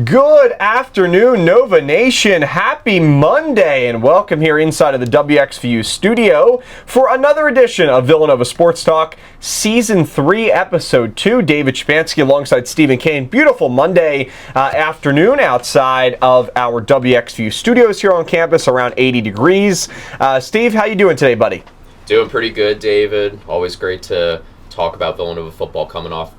Good afternoon, Nova Nation. Happy Monday, and welcome here inside of the WXVU studio for another edition of Villanova Sports Talk, Season 3, Episode 2. David Szczepanski alongside Stephen Cain. Beautiful Monday afternoon outside of our WXVU studios here on campus, around 80 degrees. Steve, how you doing today, buddy? Doing pretty good, David. Always great to talk about Villanova football coming off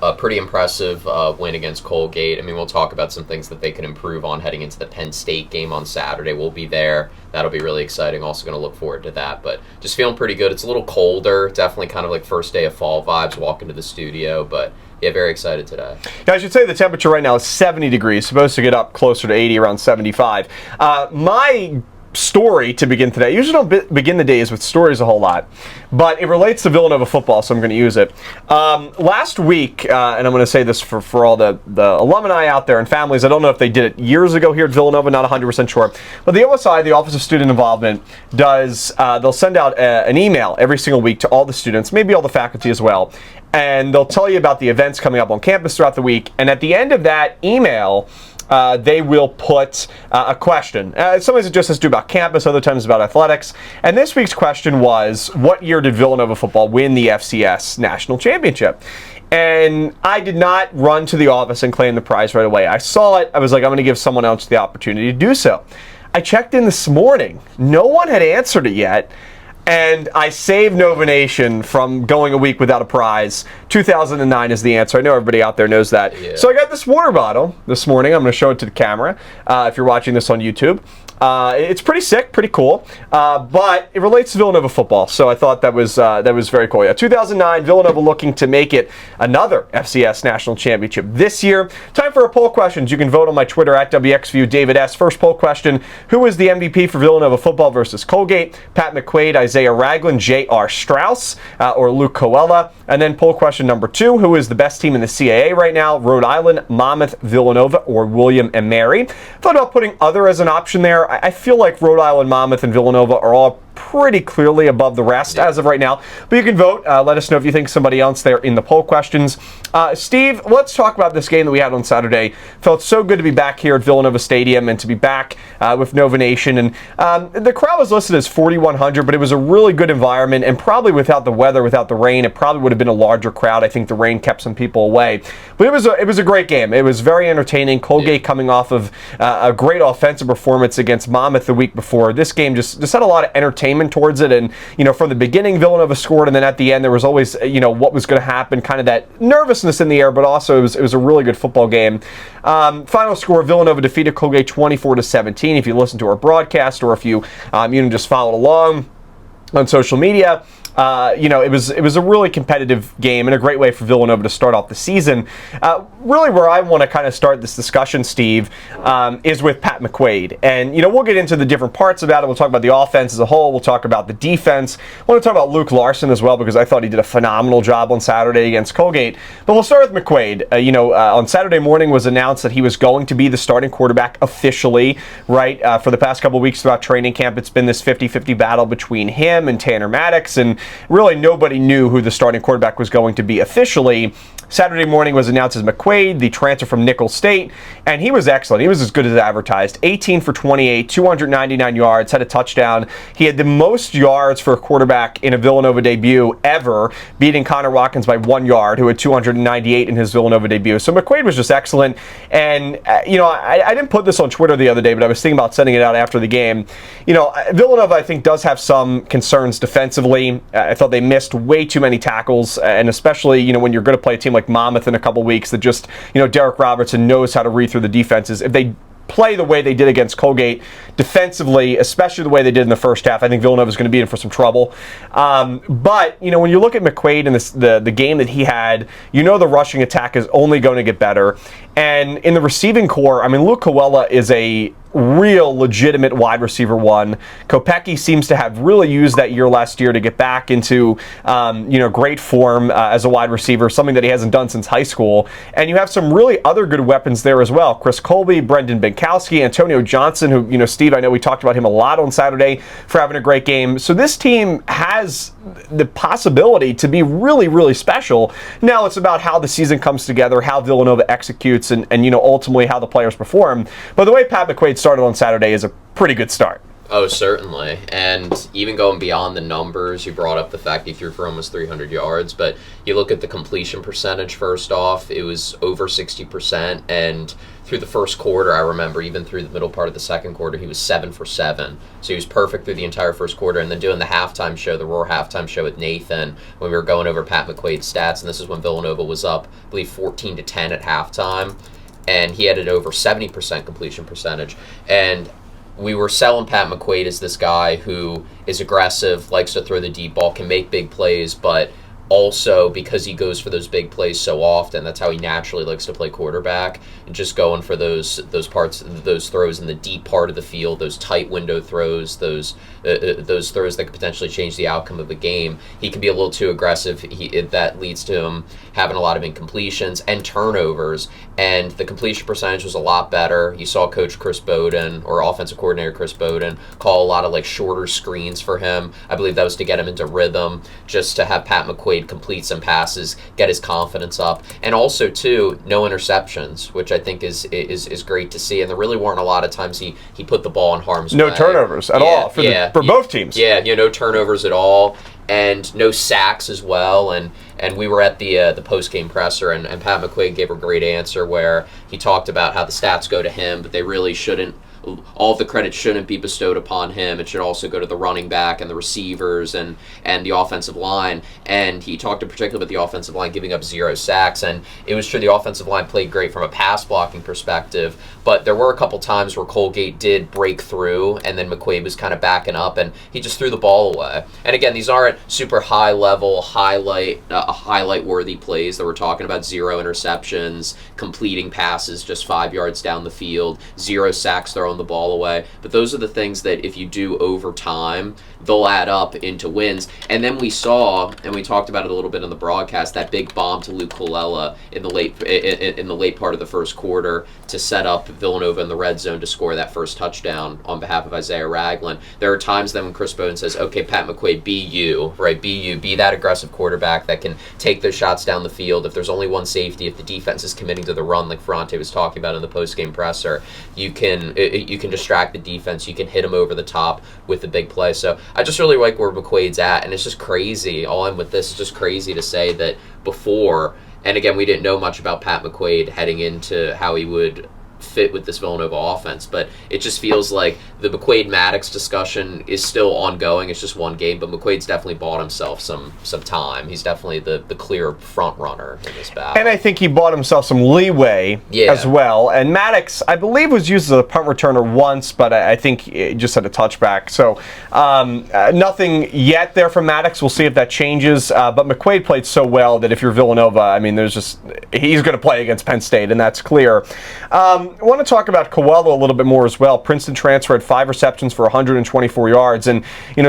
a pretty impressive win against Colgate. I mean, we'll talk about some things that they can improve on heading into the Penn State game on Saturday. We'll be there. That'll be really exciting. Also going to look forward to that. But just feeling pretty good. It's a little colder. Definitely kind of like first day of fall vibes walking to the studio. But yeah, very excited today. Yeah, I should say the temperature right now is 70 degrees. Supposed to get up closer to 80, around 75. My story to begin today. I usually don't begin the days with stories a whole lot, but it relates to Villanova football, so I'm going to use it. Last week, and I'm going to say this for all the alumni out there and families, I don't know if they did it years ago here at Villanova, not 100% sure, but the OSI, the Office of Student Involvement, does, they'll send out an email every single week to all the students, maybe all the faculty as well, and they'll tell you about the events coming up on campus throughout the week, and at the end of that email, they will put a question. Sometimes it just has to do about campus, other times about athletics. And this week's question was, what year did Villanova football win the FCS National Championship? And I did not run to the office and claim the prize right away. I saw it. I was like, I'm going to give someone else the opportunity to do so. I checked in this morning. No one had answered it yet. And I saved Nova Nation from going a week without a prize. 2009 is the answer. I know everybody out there knows that. Yeah. So I got this water bottle this morning. I'm going to show it to the camera if you're watching this on YouTube. It's pretty sick, pretty cool, but it relates to Villanova football, so I thought that was very cool. Yeah, 2009, Villanova looking to make it another FCS National Championship this year. Time for a poll questions. You can vote on my Twitter at WXVU David S. First poll question: who was the MVP for Villanova football versus Colgate? Pat McQuaide, Isaiah Ragland, J.R. Strauss, or Luke Coella? And then poll question number 2: who is the best team in the CAA right now? Rhode Island, Monmouth, Villanova, or William and Mary? Thought about putting other as an option there. I feel like Rhode Island, Monmouth, and Villanova are all pretty clearly above the rest as of right now. But you can vote. Let us know if you think somebody else there in the poll questions. Steve, let's talk about this game that we had on Saturday. Felt so good to be back here at Villanova Stadium and to be back with Nova Nation. And the crowd was listed as 4,100, but it was a really good environment. And probably without the weather, without the rain, it probably would have been a larger crowd. I think the rain kept some people away. But it was a great game. It was very entertaining. Colgate coming off of a great offensive performance against Monmouth the week before. This game just had a lot of entertainment towards it, and from the beginning Villanova scored, and then at the end there was always what was going to happen, kind of that nervousness in the air, but also it was a really good football game. Final score: Villanova defeated Colgate 24-17. If you listen to our broadcast or if you just followed along on social media, it was a really competitive game and a great way for Villanova to start off the season. Really where I want to kind of start this discussion, Steve, is with Pat McQuaide. And, we'll get into the different parts about it. We'll talk about the offense as a whole. We'll talk about the defense. I want to talk about Luke Larson as well, because I thought he did a phenomenal job on Saturday against Colgate. But we'll start with McQuaide. On Saturday morning was announced that he was going to be the starting quarterback officially, right? For the past couple of weeks throughout training camp, it's been this 50-50 battle between him and Tanner Maddox, and really nobody knew who the starting quarterback was going to be officially. Saturday morning was announced as McQuaide, the transfer from Nicholls State, and he was excellent. He was as good as advertised. 18 for 28, 299 yards, had a touchdown. He had the most yards for a quarterback in a Villanova debut ever, beating Connor Watkins by 1 yard, who had 298 in his Villanova debut. So McQuaide was just excellent. And, I didn't put this on Twitter the other day, but I was thinking about sending it out after the game. Villanova, I think, does have some concerns defensively. I thought they missed way too many tackles, and especially, when you're going to play a team like Monmouth in a couple weeks that just, Derek Robertson knows how to read through the defenses. If they play the way they did against Colgate defensively, especially the way they did in the first half, I think Villanova is going to be in for some trouble. But, when you look at McQuaide and the game that he had, the rushing attack is only going to get better. And in the receiving core, Luke Coella is a real legitimate wide receiver one. Kopecky seems to have really used that year last year to get back into great form as a wide receiver, something that he hasn't done since high school. And you have some really other good weapons there as well. Chris Colby, Brendan Benkowski, Antonio Johnson, who, Steve, I know we talked about him a lot on Saturday for having a great game. So this team has the possibility to be really, really special. Now it's about how the season comes together, how Villanova executes, and ultimately how the players perform. But the way Pat McQuaide started on Saturday is a pretty good start. Oh, certainly. And even going beyond the numbers, you brought up the fact he threw for almost 300 yards, but you look at the completion percentage first off, it was over 60%, and through the first quarter, I remember, even through the middle part of the second quarter, he was 7 for 7. So he was perfect through the entire first quarter, and then doing the halftime show, the Roar halftime show with Nathan, when we were going over Pat McQuade's stats, and this is when Villanova was up, I believe, 14-10 at halftime, and he had an over 70% completion percentage. And we were selling Pat McQuaide as this guy who is aggressive, likes to throw the deep ball, can make big plays, but also because he goes for those big plays so often, that's how he naturally likes to play quarterback, and just going for those throws in the deep part of the field, those tight window throws, those throws that could potentially change the outcome of the game. He can be a little too aggressive. That leads to him having a lot of incompletions and turnovers, and the completion percentage was a lot better. You saw Coach Chris Bowden, or offensive coordinator Chris Bowden, call a lot of shorter screens for him. I believe that was to get him into rhythm, just to have Pat McQuaide complete some passes, get his confidence up, and also too, no interceptions, which I think is great to see. And there really weren't a lot of times he put the ball in harm's way. No turnovers at all for both teams. Yeah, no turnovers at all, and no sacks as well. And we were at the post-game presser, and Pat McQuaide gave a great answer where he talked about how the stats go to him, but they really shouldn't. All of the credit shouldn't be bestowed upon him. It should also go to the running back and the receivers and the offensive line. And he talked in particular about the offensive line giving up 0 sacks. And it was true, the offensive line played great from a pass blocking perspective, but there were a couple times where Colgate did break through, and then McQuaide was kind of backing up, and he just threw the ball away. And again, these aren't super high-level, highlight-worthy plays that we're talking about. 0 interceptions, completing passes just 5 yards down the field, 0 sacks throwing the ball away. But those are the things that if you do over time, they'll add up into wins. And then we saw, and we talked about it a little bit in the broadcast, that big bomb to Luke Colella in the late part of the first quarter to set up Villanova in the red zone to score that first touchdown on behalf of Isaiah Ragland. There are times then when Chris Bowden says, okay, Pat McQuaide, be you, right? Be you. Be that aggressive quarterback that can take those shots down the field. If there's only one safety, if the defense is committing to the run, like Ferrante was talking about in the post-game presser, you can distract the defense. You can hit them over the top with the big play. So I just really like where McQuade's at, and it's just crazy. All in with this is just crazy to say that before, and again, we didn't know much about Pat McQuaide heading into how he would fit with this Villanova offense, but it just feels like the McQuaide-Maddox discussion is still ongoing. It's just one game, but McQuade's definitely bought himself some time. He's definitely the clear front runner in this battle. And I think he bought himself some leeway as well. And Maddox, I believe, was used as a punt returner once, but I think he just had a touchback. So nothing yet there from Maddox. We'll see if that changes. But McQuaide played so well that if you're Villanova, I mean, he's going to play against Penn State, and that's clear. I want to talk about Coelho a little bit more as well. Princeton transfer had 5 receptions for 124 yards. And,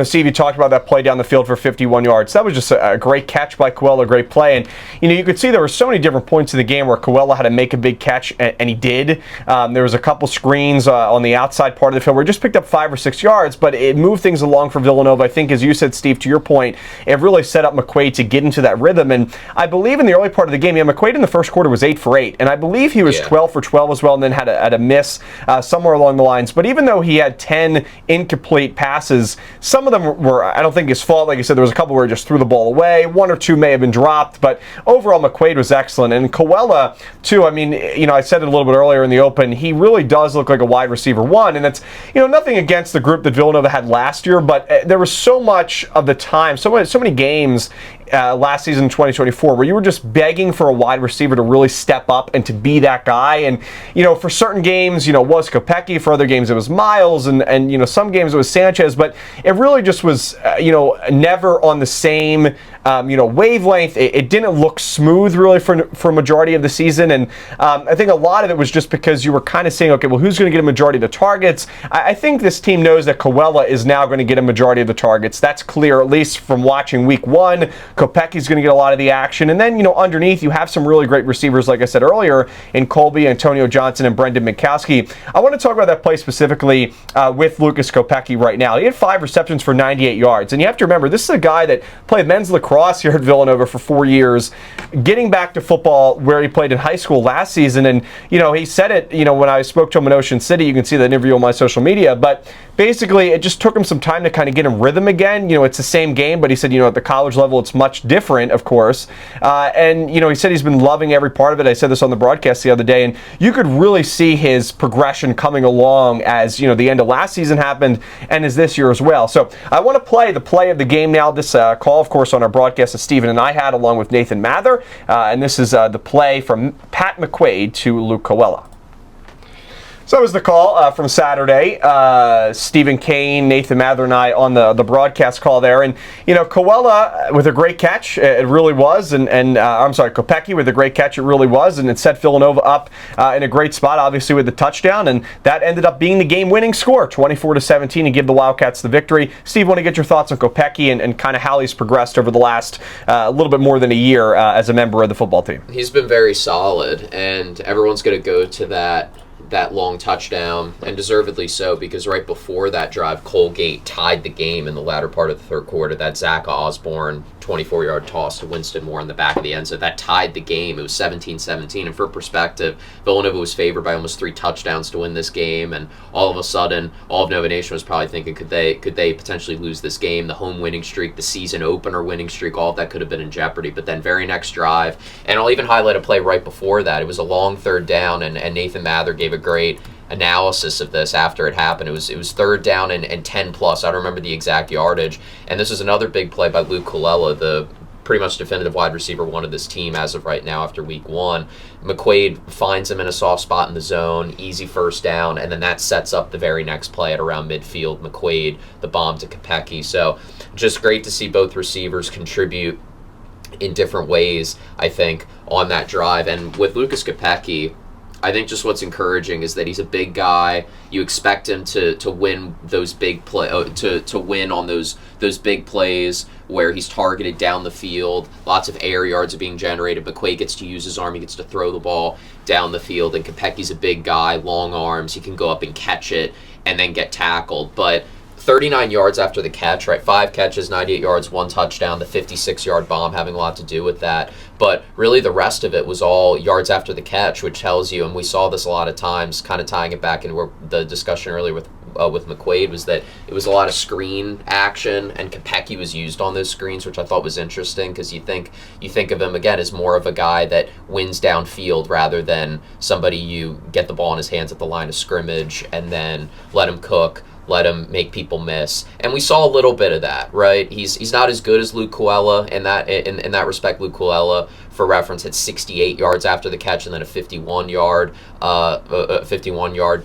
Steve, you talked about that play down the field for 51 yards. That was just a great catch by Coelho, a great play. And, you could see there were so many different points in the game where Coelho had to make a big catch, and he did. There was a couple screens on the outside part of the field where he just picked up 5 or 6 yards, but it moved things along for Villanova. I think, as you said, Steve, to your point, it really set up McQuaide to get into that rhythm. And I believe in the early part of the game, McQuaide in the first quarter was 8 for 8, and I believe he was 12 for 12 as well, and then had a miss somewhere along the lines. But even though he had 10 incomplete passes, some of them were, I don't think, his fault. Like I said, there was a couple where he just threw the ball away. 1 or 2 may have been dropped, but overall McQuaide was excellent. And Coelho, too, I mean, I said it a little bit earlier in the open, he really does look like a wide receiver 1, and it's, nothing against the group that Villanova had last year, but there was so much of the time, so many games last season in 2024 where you were just begging for a wide receiver to really step up and to be that guy. And for certain games it was Kopecky, for other games it was Miles, and some games it was Sanchez, but it really just was never on the same wavelength. It didn't look smooth really for a majority of the season, and I think a lot of it was just because you were kind of saying, okay, well, who's going to get a majority of the targets? I think this team knows that Colella is now going to get a majority of the targets. That's clear, at least from watching week one. Kopecki's going to get a lot of the action, and then underneath you have some really great receivers, like I said earlier, in Colby, Antonio Johnson, and Brendan Minkowski. I want to talk about that play specifically with Lucas Kopecki right now. He had 5 receptions for 98 yards, and you have to remember, this is a guy that played men's lacrosse here at Villanova for 4 years, getting back to football where he played in high school last season, and he said it, when I spoke to him in Ocean City. You can see that interview on my social media, but basically it just took him some time to kind of get in rhythm again. It's the same game, but he said, at the college level it's much different, of course, and he said he's been loving every part of it. I said this on the broadcast the other day, and you could really see his progression coming along as the end of last season happened and as this year as well. So I want to play the play of the game now. This call, of course, on our broadcast that Stephen and I had along with Nathan Mather, and this is the play from Pat McQuaide to Luke Colella. So that was the call from Saturday. Stephen Cain, Nathan Mather, and I on the broadcast call there. And, Colella with a great catch, it really was. And I'm sorry, Kopecki with a great catch, it really was. And it set Villanova up in a great spot, obviously, with the touchdown. And that ended up being the game-winning score, 24-17, and give the Wildcats the victory. Steve, I want to get your thoughts on Kopecki and kind of how he's progressed over the last little bit more than a year as a member of the football team. He's been very solid, and everyone's going to go to that long touchdown, and deservedly so, because right before that drive, Colgate tied the game in the latter part of the third quarter. That Zach Osborne 24-yard toss to Winston Moore in the back of the end zone, that tied the game. It was 17-17, and for perspective, Villanova was favored by almost 3 touchdowns to win this game, and all of a sudden, all of Nova Nation was probably thinking, could they potentially lose this game? The home winning streak, the season opener winning streak, all of that could have been in jeopardy. But then very next drive, and I'll even highlight a play right before that. It was a long third down, and Nathan Mather gave a great analysis of this after it happened. It was third down and 10 plus. I don't remember the exact yardage. And this is another big play by Luke Colella, the pretty much definitive wide receiver one of this team as of right now after week one. McQuaide finds him in a soft spot in the zone, easy first down, and then that sets up the very next play at around midfield. McQuaide, the bomb to Kopecki. So just great to see both receivers contribute in different ways, I think, on that drive. And with Lucas Kopecki, I think just what's encouraging is that he's a big guy. You expect him to win those big to win on those big plays where he's targeted down the field. Lots of air yards are being generated. McQuaide gets to use his arm. He gets to throw the ball down the field. And Kopecki's a big guy, long arms. He can go up and catch it and then get tackled. But 39 yards after the catch, right? 5 catches, 98 yards, 1 touchdown, the 56-yard bomb having a lot to do with that. But really the rest of it was all yards after the catch, which tells you, and we saw this a lot of times, kind of tying it back into the discussion earlier with McQuaide, was that it was a lot of screen action, and Kopecki was used on those screens, which I thought was interesting, because you think of him, again, as more of a guy that wins downfield rather than somebody you get the ball in his hands at the line of scrimmage and then let him cook, let him make people miss. And we saw a little bit of that, right? He's not as good as Luke Colella in that respect. Luke Colella, for reference, had 68 yards after the catch and then a 51-yard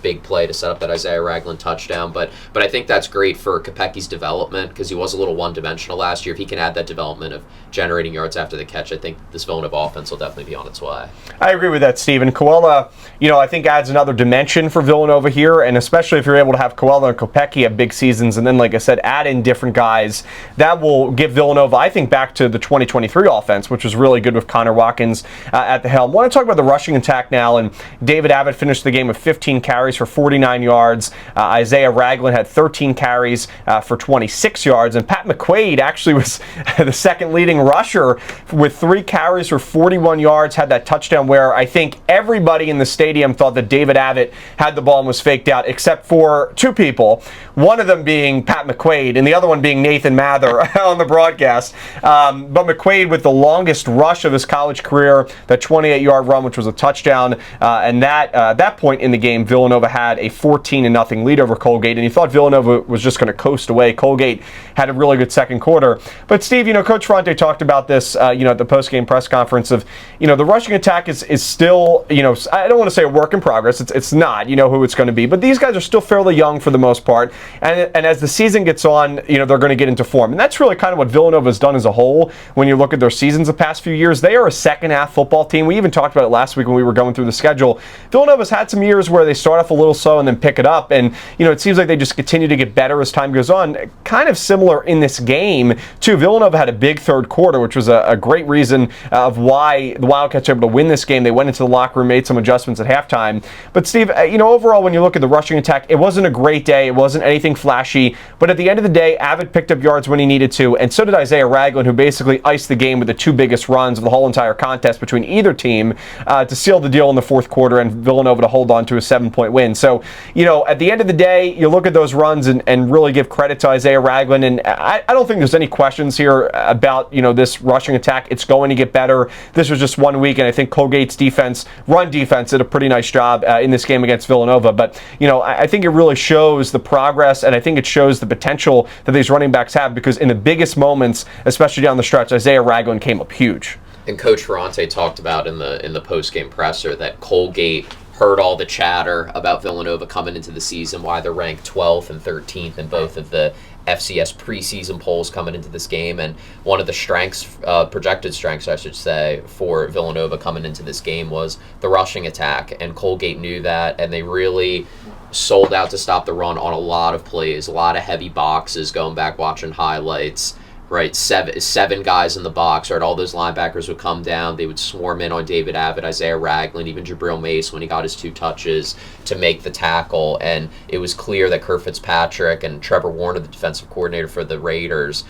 big play to set up that Isaiah Ragland touchdown. But I think that's great for Kopecki's development, because he was a little one-dimensional last year. If he can add that development of generating yards after the catch, I think this Villanova offense will definitely be on its way. I agree with that, Stephen. Colella, I think adds another dimension for Villanova here, and especially if you're able to have Colella and Kopecki have big seasons, and then, like I said, add in different guys, that will give Villanova, I think, back to the 2023 offense, which was really good with Connor Watkins at the helm. I want to talk about the rushing attack now, and David Abbott finished the game with 15 carries for 49 yards. Isaiah Ragland had 13 carries for 26 yards, and Pat McQuaide actually was the second leading rusher with 3 carries for 41 yards, had that touchdown where I think everybody in the stadium thought that David Abbott had the ball and was faked out, except for 2 people, one of them being Pat McQuaide and the other one being Nathan Mather on the broadcast. But McQuaide with the longest rush of his college career, that 28-yard run, which was a touchdown, and that at that point in the game, Villanova had a 14-0 lead over Colgate, and you thought Villanova was just going to coast away. Colgate had a really good second quarter. But Steve, Coach Ferrante talked about this, at the post-game press conference of, the rushing attack is still, I don't want to say a work in progress. It's not, who it's going to be. But these guys are still fairly young for the most part. And as the season gets on, they're going to get into form. And that's really kind of what Villanova has done as a whole. When you look at their seasons the past few years, they are a second-half football team. We even talked about it last week when we were going through the schedule. Villanova's had some years where they start off a little slow and then pick it up. And, it seems like they just continue to get better as time goes on. Kind of similar in this game, too. Villanova had a big third quarter, which was a great reason of why the Wildcats were able to win this game. They went into the locker room, made some adjustments at halftime. But, Steve, overall, when you look at the rushing attack, it wasn't a great day. It wasn't anything flashy. But at the end of the day, Avid picked up yards when he needed to, and so did Isaiah Ragland, who basically iced the game with the two biggest runs of the whole entire contest between either team to seal the deal in the fourth quarter and Villanova to hold on to a 7-point win. So, at the end of the day, you look at those runs and really give credit to Isaiah Ragland, and I don't think there's any questions here about, this rushing attack. It's going to get better. This was just 1 week, and I think Colgate's run defense did a pretty nice job in this game against Villanova. But, I think it really shows the progress, and I think it shows the potential that these running backs have, because in the biggest moments, especially down the stretch, Isaiah Ragland came up huge. And Coach Ferrante talked about in the post-game presser that Colgate heard all the chatter about Villanova coming into the season, why they're ranked 12th and 13th in both of the FCS preseason polls coming into this game. And one of the strengths, projected strengths, I should say, for Villanova coming into this game was the rushing attack. And Colgate knew that, and they really sold out to stop the run on a lot of plays, a lot of heavy boxes, going back watching highlights. Right, seven guys in the box, right? All those linebackers would come down. They would swarm in on David Abbott, Isaiah Ragland, even Jabril Mace when he got his 2 touches to make the tackle. And it was clear that Kirk Fitzpatrick and Trevor Warner, the defensive coordinator for the Raiders,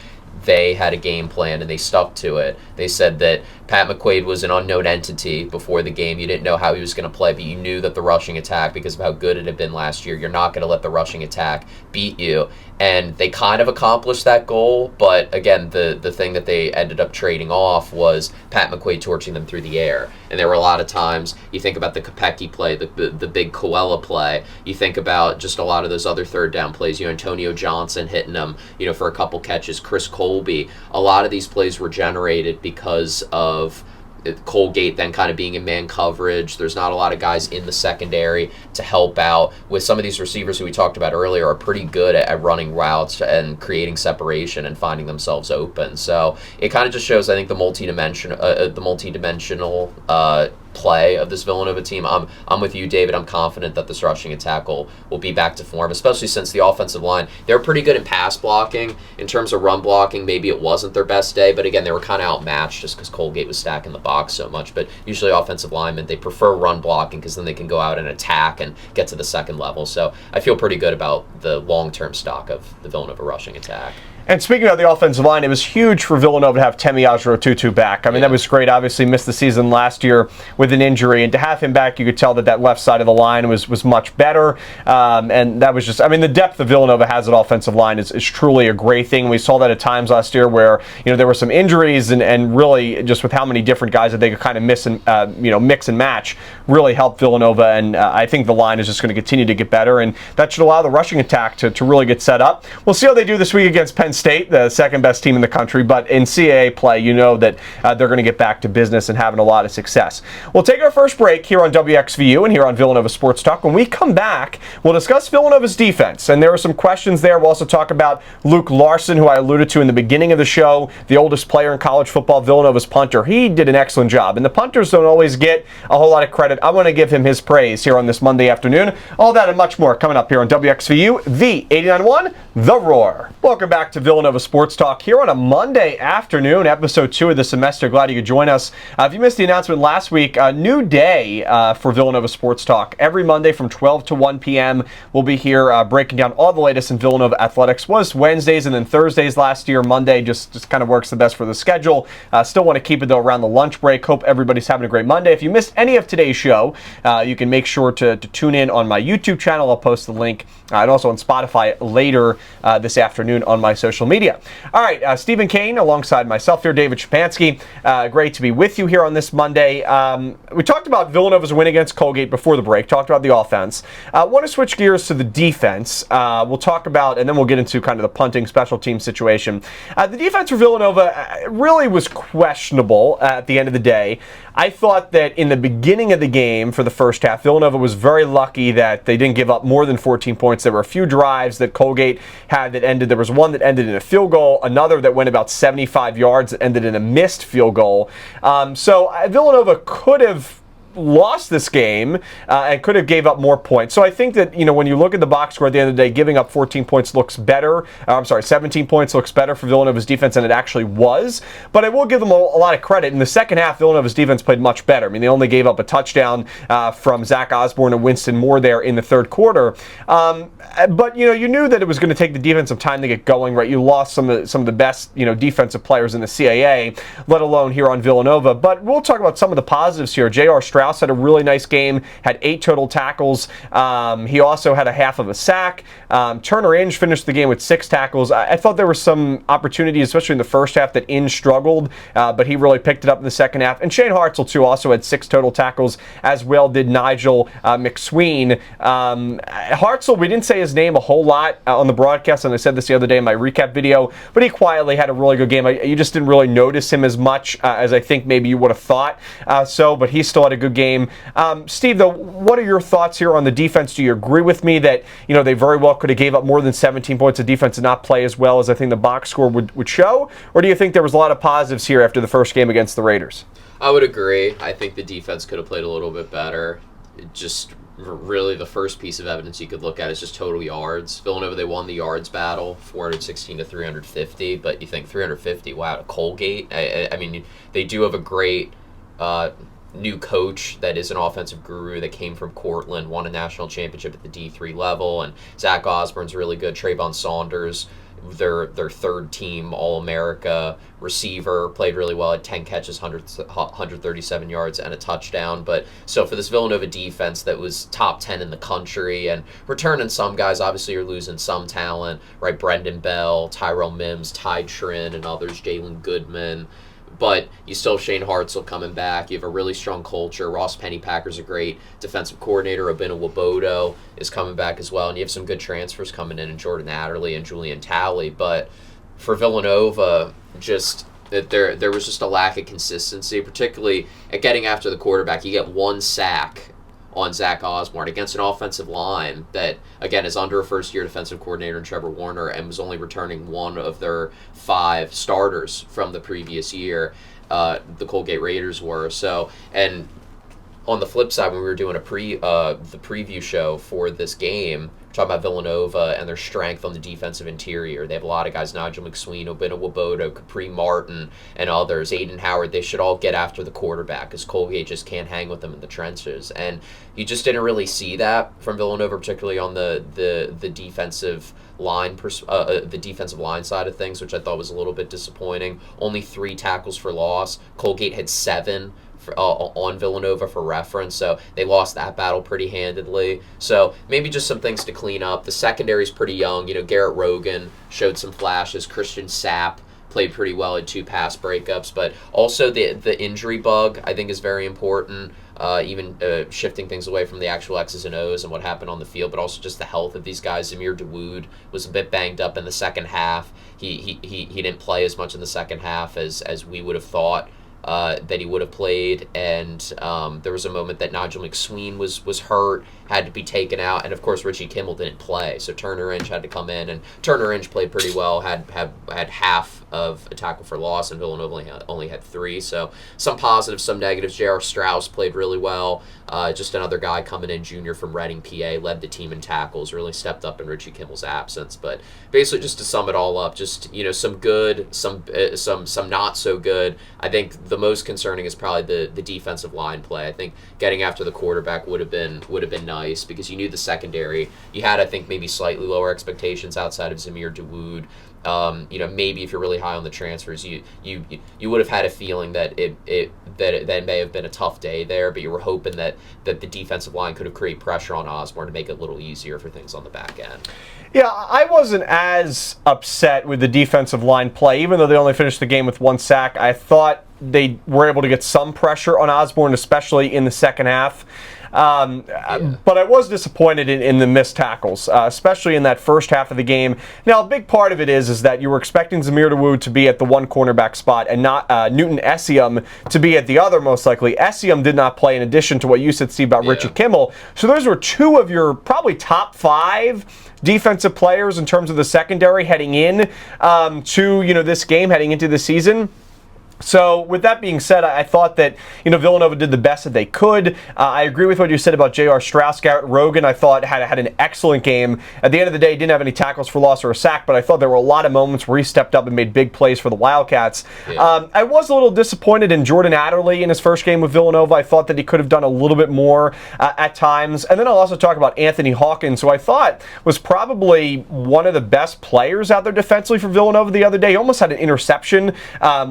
they had a game plan and they stuck to it. They said that Pat McQuaide was an unknown entity before the game. You didn't know how he was going to play, but you knew that the rushing attack, because of how good it had been last year, you're not going to let the rushing attack beat you. And they kind of accomplished that goal, but again, the thing that they ended up trading off was Pat McQuaide torching them through the air. And there were a lot of times, you think about the Kopecky play, the big Coella play, you think about just a lot of those other third down plays, Antonio Johnson hitting them, for a couple catches, Chris Colby. A lot of these plays were generated because of Colgate then kind of being in man coverage. There's not a lot of guys in the secondary to help out with some of these receivers who we talked about earlier are pretty good at running routes and creating separation and finding themselves open. So it kind of just shows, I think, the multi-dimensional play of this Villanova team. I'm with you, David. I'm confident that this rushing attack will be back to form, especially since the offensive line, they're pretty good in pass blocking. In terms of run blocking, maybe it wasn't their best day, but again, they were kind of outmatched just because Colgate was stacking the box so much. But usually offensive linemen, they prefer run blocking because then they can go out and attack and get to the second level. So I feel pretty good about the long-term stock of the Villanova rushing attack. And speaking of the offensive line, it was huge for Villanova to have Temi Ajro-Tutu back. I mean, that was great. Obviously missed the season last year with an injury, and to have him back, you could tell that left side of the line was much better. And that was just, the depth that Villanova has at offensive line is truly a great thing. We saw that at times last year where, there were some injuries and really just with how many different guys that they could kind of mix and match really helped Villanova. And I think the line is just going to continue to get better, and that should allow the rushing attack to really get set up. We'll see how they do this week against Penn State, the second best team in the country, but in CAA play, that they're going to get back to business and having a lot of success. We'll take our first break here on WXVU and here on Villanova Sports Talk. When we come back, we'll discuss Villanova's defense, and there are some questions there. We'll also talk about Luke Larson, who I alluded to in the beginning of the show, the oldest player in college football, Villanova's punter. He did an excellent job, and the punters don't always get a whole lot of credit. I want to give him his praise here on this Monday afternoon. All that and much more coming up here on WXVU, the 89.1, The Roar. Welcome back to Villanova Sports Talk here on a Monday afternoon, episode 2 of the semester. Glad you could join us. If you missed the announcement last week, a new day for Villanova Sports Talk. Every Monday from 12 to 1 p.m. we'll be here breaking down all the latest in Villanova athletics. Was Wednesdays and then Thursdays last year. Monday just kind of works the best for the schedule. Still want to keep it, though, around the lunch break. Hope everybody's having a great Monday. If you missed any of today's show, you can make sure to tune in on my YouTube channel. I'll post the link, and also on Spotify later this afternoon on my social social media. All right, Stephen Cain alongside myself here, David Szczepanski. Great to be with you here on this Monday. We talked about Villanova's win against Colgate before the break, talked about the offense. Want to switch gears to the defense. We'll talk about, and then we'll get into kind of the punting special team situation. The defense for Villanova really was questionable at the end of the day. I thought that in the beginning of the game for the first half, Villanova was very lucky that they didn't give up more than 14 points. There were a few drives that Colgate had that ended. There was one that ended in a field goal, another that went about 75 yards that ended in a missed field goal. So Villanova could have lost this game and could have gave up more points. So I think that, when you look at the box score at the end of the day, giving up 14 points looks better. 17 points looks better for Villanova's defense than it actually was. But I will give them a lot of credit. In the second half, Villanova's defense played much better. I mean, they only gave up a touchdown from Zach Osborne and Winston Moore there in the third quarter. But, you knew that it was going to take the defense some time to get going, right? You lost some of the best, defensive players in the CAA, let alone here on Villanova. But we'll talk about some of the positives here. J.R. Strauss had a really nice game, had 8 total tackles. He also had a half of a sack. Turner Inge finished the game with 6 tackles. I thought there were some opportunities, especially in the first half, that Inge struggled, but he really picked it up in the second half. And Shane Hartzell, too, also had 6 total tackles, as well did Nigel McSween. Hartzell, we didn't say his name a whole lot on the broadcast, and I said this the other day in my recap video, but he quietly had a really good game. You just didn't really notice him as much as I think maybe you would have thought but he still had a good game. Steve, though, what are your thoughts here on the defense? Do you agree with me that they very well could have gave up more than 17 points of defense and not play as well as I think the box score would show? Or do you think there was a lot of positives here after the first game against the Raiders? I would agree. I think the defense could have played a little bit better. Just really the first piece of evidence you could look at is just total yards. Villanova, they won the yards battle, 416 to 350, but you think 350, wow, to Colgate? I mean, they do have a great new coach that is an offensive guru that came from Cortland, won a national championship at the D3 level, and Zach Osborne's really good. Trayvon Saunders, their third team All-America receiver, played really well, had 10 catches, 137 yards, and a touchdown. But so for this Villanova defense that was top 10 in the country, and returning some guys, obviously you're losing some talent, right? Brendan Bell, Tyrell Mims, Ty Trin, and others, Jalen Goodman. But you still have Shane Hartzell coming back. You have a really strong culture. Ross Pennypacker's a great defensive coordinator. Obina Wabodo is coming back as well. And you have some good transfers coming in Jordan Adderley and Julian Talley. But for Villanova, just that there was just a lack of consistency, particularly at getting after the quarterback. You get 1 sack on Zach Osborne against an offensive line that, again, is under a first-year defensive coordinator in Trevor Warner and was only returning 1 of their 5 starters from the previous year. The Colgate Raiders were. So, and on the flip side, when we were doing the preview show for this game, talking about Villanova and their strength on the defensive interior. They have a lot of guys, Nigel McSween, Obina Wabodo, Capri Martin, and others, Aiden Howard. They should all get after the quarterback because Colgate just can't hang with them in the trenches. And you just didn't really see that from Villanova, particularly on the defensive line, the defensive line side of things, which I thought was a little bit disappointing. Only 3 tackles for loss. Colgate had 7 on Villanova for reference, so they lost that battle pretty handedly. So maybe just some things to clean up. The secondary's pretty young. Garrett Rogan showed some flashes. Christian Sapp played pretty well at 2 pass breakups, but also the injury bug I think is very important. Even shifting things away from the actual X's and O's and what happened on the field, but also just the health of these guys. Zamir Dawood was a bit banged up in the second half. He didn't play as much in the second half as we would have thought that he would have played, and there was a moment that Nigel McSween was hurt, had to be taken out, and of course Richie Kimmel didn't play, so Turner Inge had to come in, and Turner Inge played pretty well, had half of a tackle for loss, and Villanova only had 3, so some positives, some negatives. J.R. Strauss played really well, just another guy coming in, junior from Reading, PA, led the team in tackles, really stepped up in Richie Kimmel's absence. But basically, just to sum it all up, just some good, some not so good. I think the most concerning is probably the defensive line play. I think getting after the quarterback would have been nice because you knew the secondary. You had, I think, maybe slightly lower expectations outside of Zamir Dawood. Maybe if you're really high on the transfers, you would have had a feeling that that may have been a tough day there, but you were hoping that the defensive line could have created pressure on Osborne to make it a little easier for things on the back end. Yeah, I wasn't as upset with the defensive line play, even though they only finished the game with 1 sack. I thought they were able to get some pressure on Osborne, especially in the second half. But I was disappointed in the missed tackles, especially in that first half of the game. Now, a big part of it is that you were expecting Zamir Dawood to be at the one cornerback spot and not Newton Essiem to be at the other, most likely. Essiem did not play, in addition to what you said, Steve, about Richie Kimmel. So those were 2 of your probably top 5 defensive players in terms of the secondary heading in to this game, heading into the season. So with that being said, I thought that Villanova did the best that they could. I agree with what you said about J.R. Strauss. Garrett Rogan, I thought, had an excellent game. At the end of the day, he didn't have any tackles for loss or a sack, but I thought there were a lot of moments where he stepped up and made big plays for the Wildcats. I was a little disappointed in Jordan Adderley in his first game with Villanova. I thought that he could have done a little bit more at times. And then I'll also talk about Anthony Hawkins, who I thought was probably one of the best players out there defensively for Villanova the other day. He almost had an interception,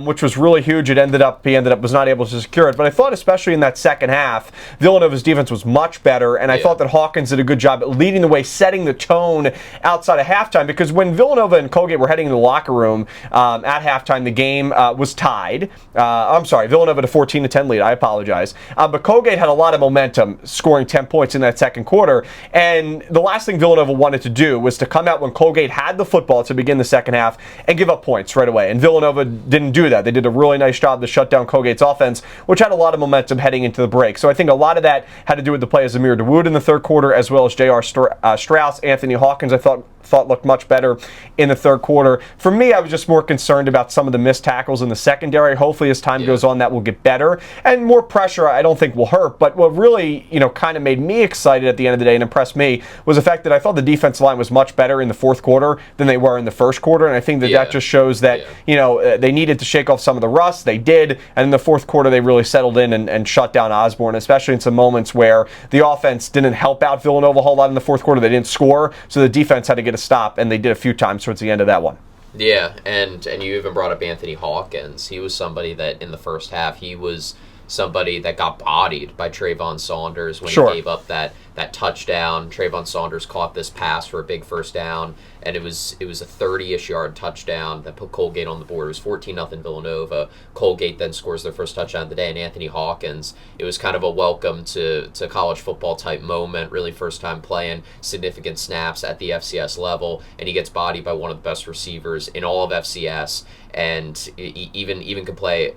which was really huge. He was not able to secure it. But I thought, especially in that second half, Villanova's defense was much better, and I thought that Hawkins did a good job at leading the way, setting the tone outside of halftime, because when Villanova and Colgate were heading in the locker room at halftime, the game was tied. I'm sorry, Villanova to 14-10 lead. I apologize. But Colgate had a lot of momentum, scoring 10 points in that second quarter, and the last thing Villanova wanted to do was to come out when Colgate had the football to begin the second half and give up points right away. And Villanova didn't do that. They did a really nice job to shut down Colgate's offense, which had a lot of momentum heading into the break. So I think a lot of that had to do with the play of Zamir Dawood in the third quarter, as well as J.R. Strauss. Anthony Hawkins, I thought looked much better in the third quarter. For me, I was just more concerned about some of the missed tackles in the secondary. Hopefully, as time goes on, that will get better. And more pressure, I don't think will hurt. But what really, kind of made me excited at the end of the day and impressed me was the fact that I thought the defensive line was much better in the fourth quarter than they were in the first quarter. And I think that just shows that, they needed to shake off some of the rust. They did. And in the fourth quarter, they really settled in and shut down Osborne, especially in some moments where the offense didn't help out Villanova a whole lot in the fourth quarter. They didn't score, so the defense had to get a stop, and they did a few times towards the end of that one. Yeah, and you even brought up Anthony Hawkins. He was somebody that in the first half, he was somebody that got bodied by Trayvon Saunders when he gave up that touchdown. Trayvon Saunders caught this pass for a big first down, and it was a 30-ish yard touchdown that put Colgate on the board. It was 14-0 Villanova. Colgate then scores their first touchdown of the day, and Anthony Hawkins, it was kind of a welcome to college football type moment, really first time playing significant snaps at the FCS level, and he gets bodied by one of the best receivers in all of FCS, and even could play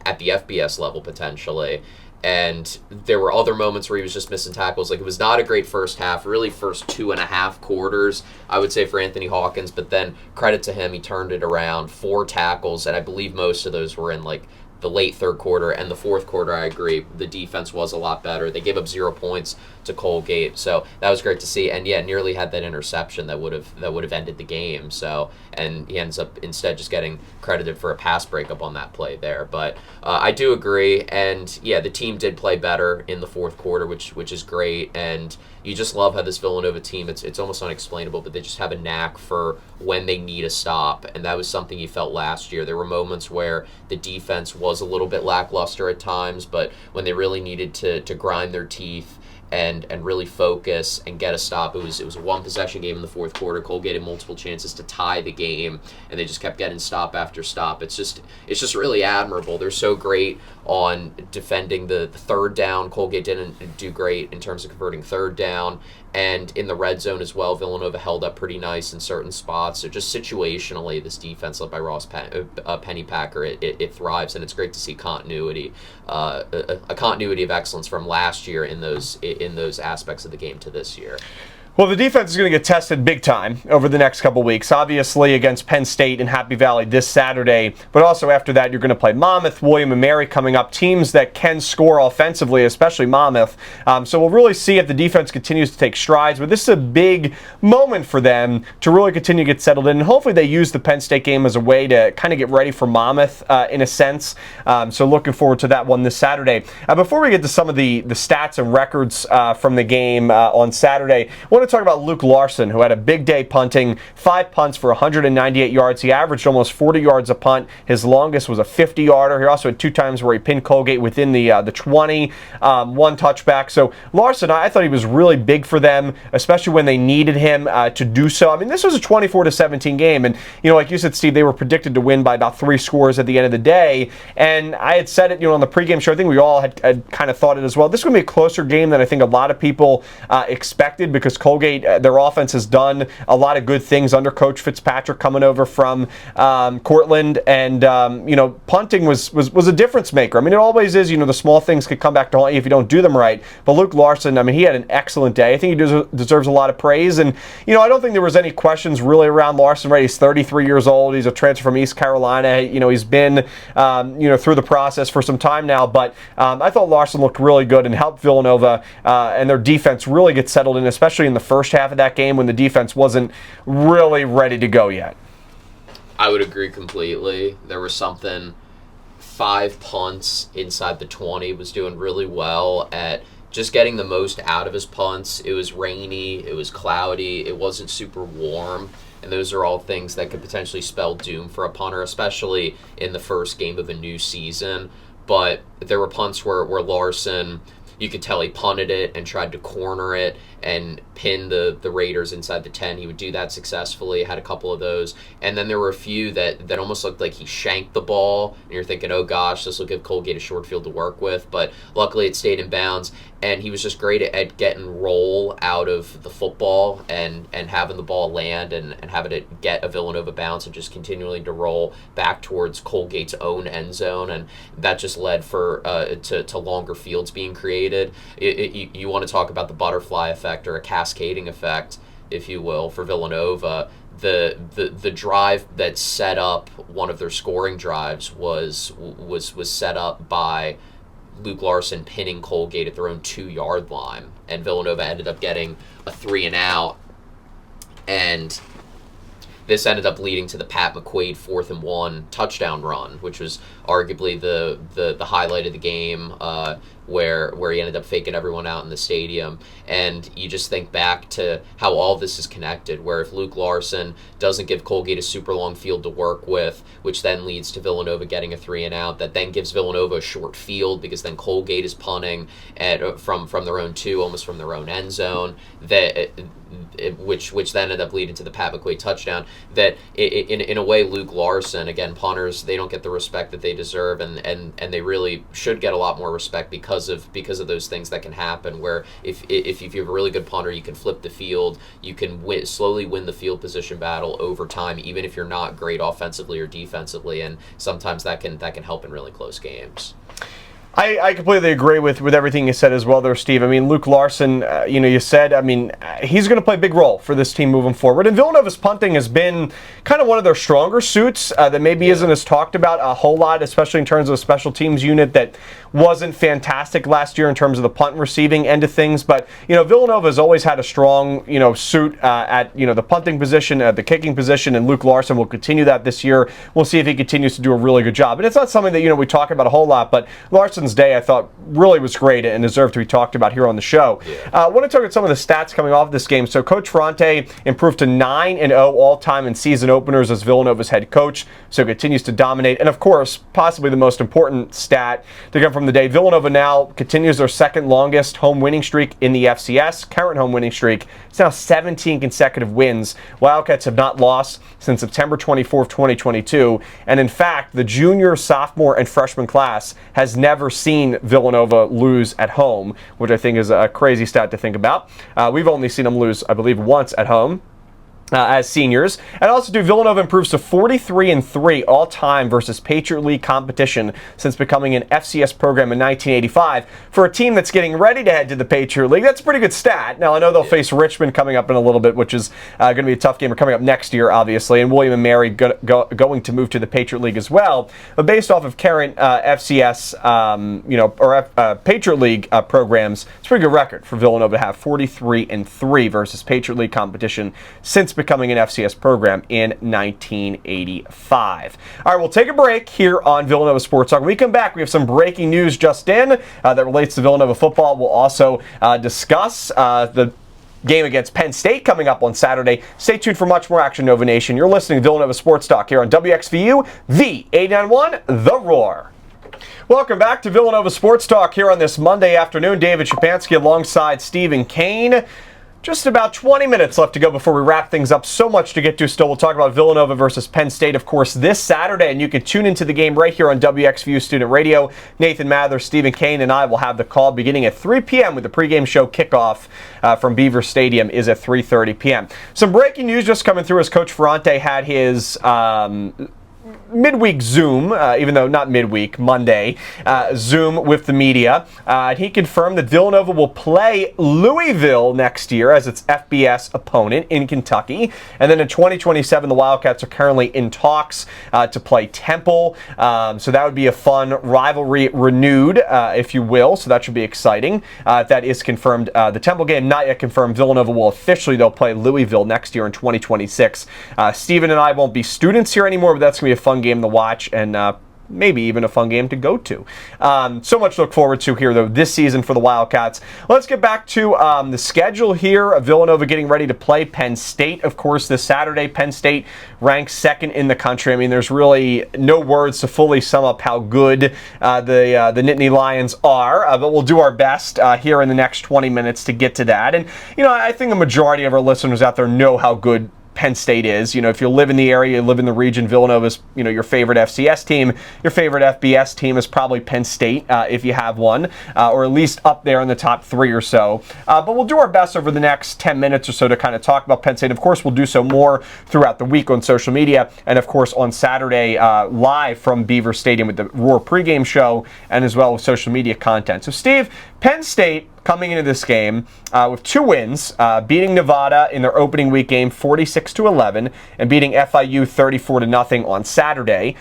at the FBS level potentially. And there were other moments where he was just missing tackles. Like, it was not a great first half, really first 2.5 quarters, I would say, for Anthony Hawkins. But then, credit to him, he turned it around, 4 tackles, and I believe most of those were in, the late third quarter. And the fourth quarter, I agree, the defense was a lot better. They gave up 0 points to Colgate, so that was great to see. And nearly had that interception that would have ended the game. So, and he ends up instead just getting credited for a pass breakup on that play there. But I do agree, and the team did play better in the fourth quarter, which is great. And you just love how this Villanova team, it's almost unexplainable, but they just have a knack for when they need a stop, and that was something you felt last year. There were moments where the defense was a little bit lackluster at times, but when they really needed to grind their teeth and really focus and get a stop. It was a one-possession game in the fourth quarter. Colgate had multiple chances to tie the game, and they just kept getting stop after stop. It's just really admirable. They're so great on defending the third down. Colgate didn't do great in terms of converting third down. And in the red zone as well, Villanova held up pretty nice in certain spots. So just situationally, this defense led by Ross Pennypacker, it thrives, and it's great to see continuity, a continuity of excellence from last year in those aspects of the game to this year. Well, the defense is going to get tested big time over the next couple weeks. Obviously against Penn State and Happy Valley this Saturday, but also after that you're going to play Monmouth, William & Mary coming up, teams that can score offensively, especially Monmouth. So we'll really see if the defense continues to take strides, but this is a big moment for them to really continue to get settled in, and hopefully they use the Penn State game as a way to kind of get ready for Monmouth in a sense. So looking forward to that one this Saturday. Before we get to some of the stats and records from the game on Saturday, I want to talk about Luke Larson, who had a big day punting, 5 punts for 198 yards. He averaged almost 40 yards a punt. His longest was a 50-yarder. He also had 2 times where he pinned Colgate within the 20, 1 touchback. So Larson, I thought he was really big for them, especially when they needed him to do so. I mean, this was a 24-17 game, and like you said, Steve, they were predicted to win by about 3 scores at the end of the day. And I had said it, on the pregame show. I think we all had kind of thought it as well. This is going to be a closer game than I think a lot of people expected, because Colgate, their offense has done a lot of good things under Coach Fitzpatrick coming over from Cortland, and punting was a difference maker. I mean, it always is. The small things could come back to haunt you if you don't do them right. But Luke Larson, I mean, he had an excellent day. I think he deserves a lot of praise, and I don't think there was any questions really around Larson. Right, he's 33 years old. He's a transfer from East Carolina. He's been through the process for some time now. But I thought Larson looked really good and helped Villanova and their defense really get settled in, especially in the first half of that game when the defense wasn't really ready to go yet. I would agree completely. There was something, 5 punts inside the 20, was doing really well at just getting the most out of his punts. It was rainy, it was cloudy, it wasn't super warm, and those are all things that could potentially spell doom for a punter, especially in the first game of a new season. But there were punts where Larson, you could tell he punted it and tried to corner it and pin the Raiders inside the 10. He would do that successfully, had a couple of those. And then there were a few that almost looked like he shanked the ball, and you're thinking, oh gosh, this will give Colgate a short field to work with. But luckily it stayed in bounds, and he was just great at getting roll out of the football and having the ball land and having it get a Villanova bounce and just continually to roll back towards Colgate's own end zone. And that just led to longer fields being created. You want to talk about the butterfly effect, or a cascading effect, if you will, for Villanova. The drive that set up one of their scoring drives was set up by Luke Larson pinning Colgate at their own 2-yard line, and Villanova ended up getting a 3-and-out, and this ended up leading to the Pat McQuaide 4th-and-1 touchdown run, which was arguably the highlight of the game, where he ended up faking everyone out in the stadium. And you just think back to how all this is connected, where if Luke Larson doesn't give Colgate a super long field to work with, which then leads to Villanova getting a 3-and-out, that then gives Villanova a short field, because then Colgate is punting from their own 2, almost from their own end zone, which then ended up leading to the Pat McQuaide touchdown. That in a way, Luke Larson, again, punters, they don't get the respect that they deserve, and they really should get a lot more respect because of those things that can happen, where if you have a really good punter, you can flip the field, you can slowly win the field position battle over time, even if you're not great offensively or defensively, and sometimes that can help in really close games. I completely agree with everything you said as well there, Steve. I mean, Luke Larson, you said, I mean, he's going to play a big role for this team moving forward. And Villanova's punting has been kind of one of their stronger suits that maybe isn't as talked about a whole lot, especially in terms of a special teams unit that wasn't fantastic last year in terms of the punt and receiving end of things. But, Villanova has always had a strong, suit at, the punting position, at the kicking position, and Luke Larson will continue that this year. We'll see if he continues to do a really good job. And it's not something that, we talk about a whole lot, but Larson's day, I thought, really was great and deserved to be talked about here on the show. Yeah. I want to talk about some of the stats coming off this game. So Coach Ferrante improved to 9-0 all-time in season openers as Villanova's head coach, so continues to dominate. And of course, possibly the most important stat to come from the day, Villanova now continues their second longest home winning streak in the FCS. Current home winning streak. It's now 17 consecutive wins. Wildcats have not lost since September 24th, 2022. And in fact, the junior, sophomore, and freshman class has never seen Villanova lose at home, which I think is a crazy stat to think about. We've only seen them lose, I believe, once at home. as seniors. And also, Villanova improves to 43-3 all-time versus Patriot League competition since becoming an FCS program in 1985. For a team that's getting ready to head to the Patriot League, that's a pretty good stat. Now, I know they'll face Richmond coming up in a little bit, which is going to be a tough game. We're coming up next year, obviously, and William and Mary going to move to the Patriot League as well. But based off of current FCS, Patriot League programs, it's a pretty good record for Villanova to have 43-3 versus Patriot League competition since becoming an FCS program in 1985. All right, we'll take a break here on Villanova Sports Talk. When we come back, we have some breaking news just in that relates to Villanova football. We'll also discuss the game against Penn State coming up on Saturday. Stay tuned for much more action, Nova Nation. You're listening to Villanova Sports Talk here on WXVU, the 891, The Roar. Welcome back to Villanova Sports Talk here on this Monday afternoon. David Szczepanski alongside Stephen Cain. Just about 20 minutes left to go before we wrap things up. So much to get to still. We'll talk about Villanova versus Penn State, of course, this Saturday, and you can tune into the game right here on WXVU Student Radio. Nathan Mather, Stephen Cain, and I will have the call beginning at 3 p.m. with the pregame show kickoff from Beaver Stadium is at 3:30 p.m. Some breaking news just coming through as Coach Ferrante had his midweek Zoom, even though not midweek, Monday, Zoom with the media. He confirmed that Villanova will play Louisville next year as its FBS opponent in Kentucky. And then in 2027, the Wildcats are currently in talks to play Temple. So that would be a fun rivalry renewed, if you will. So that should be exciting. If that is confirmed, the Temple game not yet confirmed. Villanova will officially, they'll play Louisville next year in 2026. Stephen and I won't be students here anymore, but that's going to be a fun game to watch and maybe even a fun game to go to. So much to look forward to here, though, this season for the Wildcats. Let's get back to the schedule here. Villanova getting ready to play Penn State, of course, this Saturday. Penn State ranks second in the country. I mean, there's really no words to fully sum up how good the Nittany Lions are, but we'll do our best here in the next 20 minutes to get to that. And, I think the majority of our listeners out there know how good Penn State is. If you live in the area, you live in the region, Villanova's, your favorite FCS team. Your favorite FBS team is probably Penn State, if you have one, or at least up there in the top 3 or so. But we'll do our best over the next 10 minutes or so to kind of talk about Penn State. Of course, we'll do so more throughout the week on social media, and of course on Saturday live from Beaver Stadium with the Roar pregame show, and as well with social media content. So Steve, Penn State coming into this game with 2 wins, beating Nevada in their opening week game 46-11 and beating FIU 34-0 on Saturday.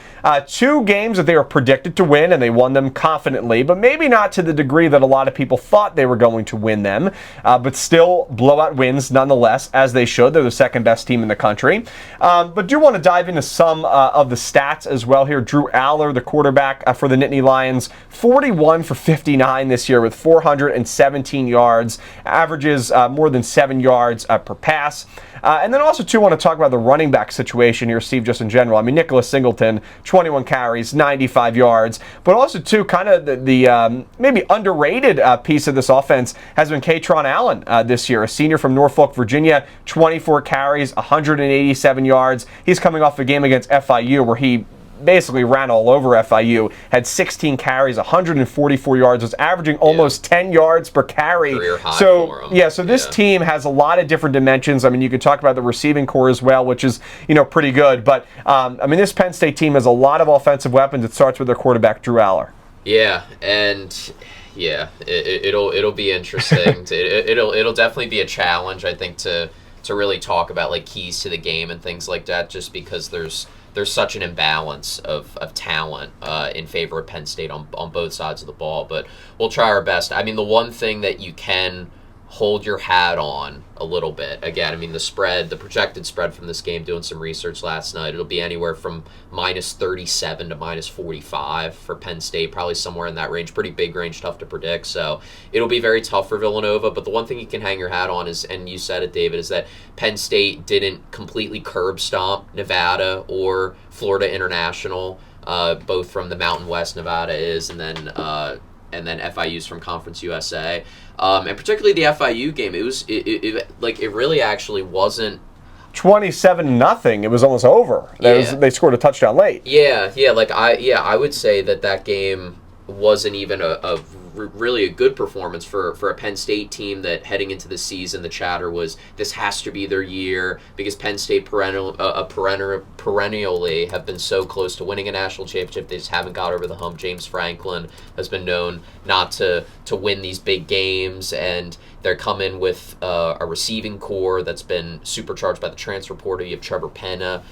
2 games that they were predicted to win, and they won them confidently, but maybe not to the degree that a lot of people thought they were going to win them, but still blowout wins nonetheless, as they should. They're the second best team in the country. But do want to dive into some of the stats as well here. Drew Aller, the quarterback for the Nittany Lions, 41 for 59 this year with 417 yards, averages more than 7 yards per pass. And then also, too, want to talk about the running back situation here, Steve, just in general. I mean, Nicholas Singleton, 21 carries, 95 yards. But also, too, kind of the maybe underrated piece of this offense has been Katron Allen this year, a senior from Norfolk, Virginia, 24 carries, 187 yards. He's coming off a game against FIU where he basically ran all over FIU, had 16 carries, 144 yards, was averaging almost 10 yards per carry. Career high for him. So this team has a lot of different dimensions. I mean, you could talk about the receiving core as well, which is, pretty good. But, this Penn State team has a lot of offensive weapons. It starts with their quarterback, Drew Aller. Yeah, and it'll be interesting. It'll definitely be a challenge, I think, to really talk about like keys to the game and things like that, just because there's such an imbalance of talent in favor of Penn State on both sides of the ball. But we'll try our best. I mean, the one thing that you can hold your hat on a little bit, again, I mean, the projected spread from this game, doing some research last night, it'll be anywhere from -37 to -45 for Penn State, probably somewhere in that range. Pretty big range, tough to predict. So it'll be very tough for Villanova. But the one thing you can hang your hat on is, and you said it, David, is that Penn State didn't completely curb stomp Nevada or Florida International, both from the Mountain West. Nevada is, and then FIU's from Conference USA. And particularly the FIU game, it really actually wasn't 27-0. It was almost over. They scored a touchdown late. Yeah. I would say that game wasn't even a really a good performance for a Penn State team that heading into the season, the chatter was this has to be their year because Penn State perennially have been so close to winning a national championship. They just haven't got over the hump. James Franklin has been known not to win these big games, and they're coming with a receiving core that's been supercharged by the transfer portal. You have Trevor Penna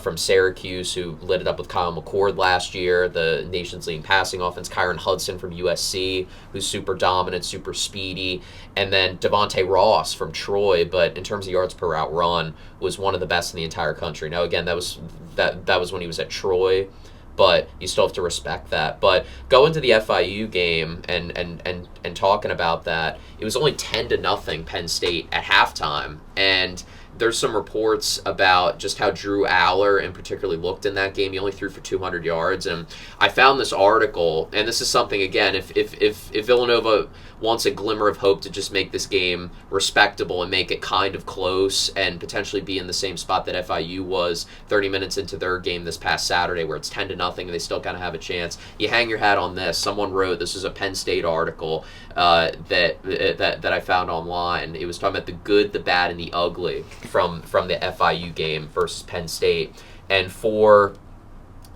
from Syracuse, who lit it up with Kyle McCord last year, the nation's leading passing offense. Kyron Hudson from USC, who's super dominant, super speedy. And then Devontae Ross from Troy, but in terms of yards per route run, was one of the best in the entire country. Now, again, that was when he was at Troy, but you still have to respect that. But going to the FIU game and talking about that, it was only 10-0 Penn State at halftime, and there's some reports about just how Drew Aller in particular looked in that game. He only threw for 200 yards, and I found this article, and this is something, again, if Villanova wants a glimmer of hope to just make this game respectable and make it kind of close and potentially be in the same spot that FIU was 30 minutes into their game this past Saturday, where it's 10-0 and they still kind of have a chance, you hang your hat on this. Someone wrote, this is a Penn State article that I found online. It was talking about the good, the bad, and the ugly from the FIU game versus Penn State. And for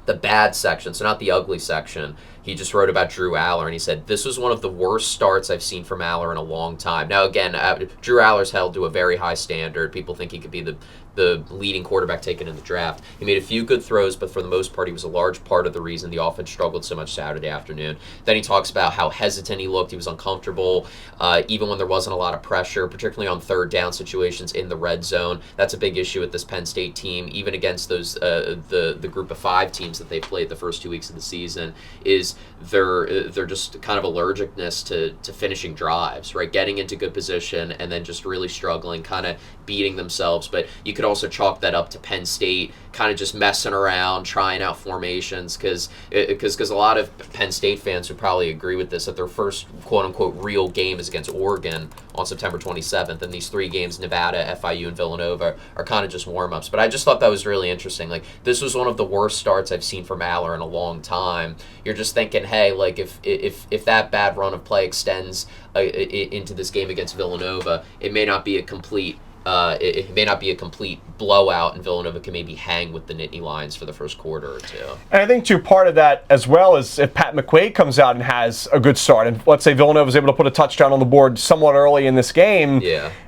the bad section, so not the ugly section, he just wrote about Drew Aller, and he said, this was one of the worst starts I've seen from Aller in a long time. Now, again, Drew Aller's held to a very high standard. People think he could be the leading quarterback taken in the draft. He made a few good throws, but for the most part, he was a large part of the reason the offense struggled so much Saturday afternoon. Then he talks about how hesitant he looked. He was uncomfortable, even when there wasn't a lot of pressure, particularly on third down situations in the red zone. That's a big issue with this Penn State team, even against those the group of 5 teams that they played the first 2 weeks of the season, is they're just kind of allergicness to finishing drives, right? Getting into good position and then just really struggling, kind of beating themselves. But you could also chalk that up to Penn State kind of just messing around, trying out formations, because a lot of Penn State fans would probably agree with this, that their first quote-unquote real game is against Oregon on September 27th, and these 3 games, Nevada, FIU, and Villanova, are kind of just warm-ups. But I just thought that was really interesting. Like, this was one of the worst starts I've seen from Aller in a long time. You're just thinking, hey, like, if that bad run of play extends into this game against Villanova, it may not be a complete blowout, and Villanova can maybe hang with the Nittany Lions for the first quarter or two. And I think, too, part of that as well is if Pat McQuaide comes out and has a good start, and let's say Villanova is able to put a touchdown on the board somewhat early in this game,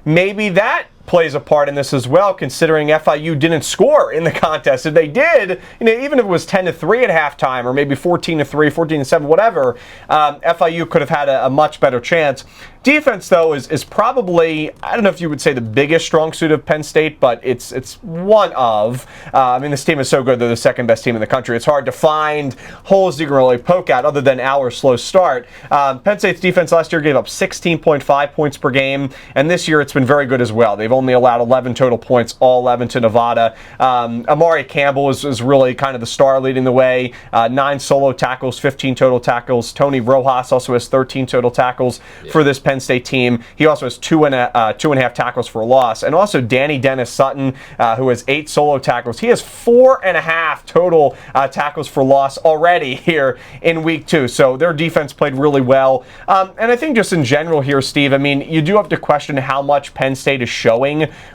maybe that plays a part in this as well, considering FIU didn't score in the contest. If they did, even if it was 10-3 at halftime, or maybe 14-3, 14-7, whatever, FIU could have had a much better chance. Defense, though, is probably, I don't know if you would say the biggest strong suit of Penn State, but it's one of. This team is so good, they're the second best team in the country. It's hard to find holes you can really poke at other than our slow start. Penn State's defense last year gave up 16.5 points per game, and this year it's been very good as well. They've only allowed 11 total points, all 11 to Nevada. Amari Campbell is really kind of the star leading the way. 9 solo tackles, 15 total tackles. Tony Rojas also has 13 total tackles for this Penn State team. He also has 2.5 tackles for a loss. And also Danny Dennis Sutton, who has 8 solo tackles. He has 4.5 total tackles for loss already here in week 2. So their defense played really well. And I think just in general here, Steve, you do have to question how much Penn State is showing,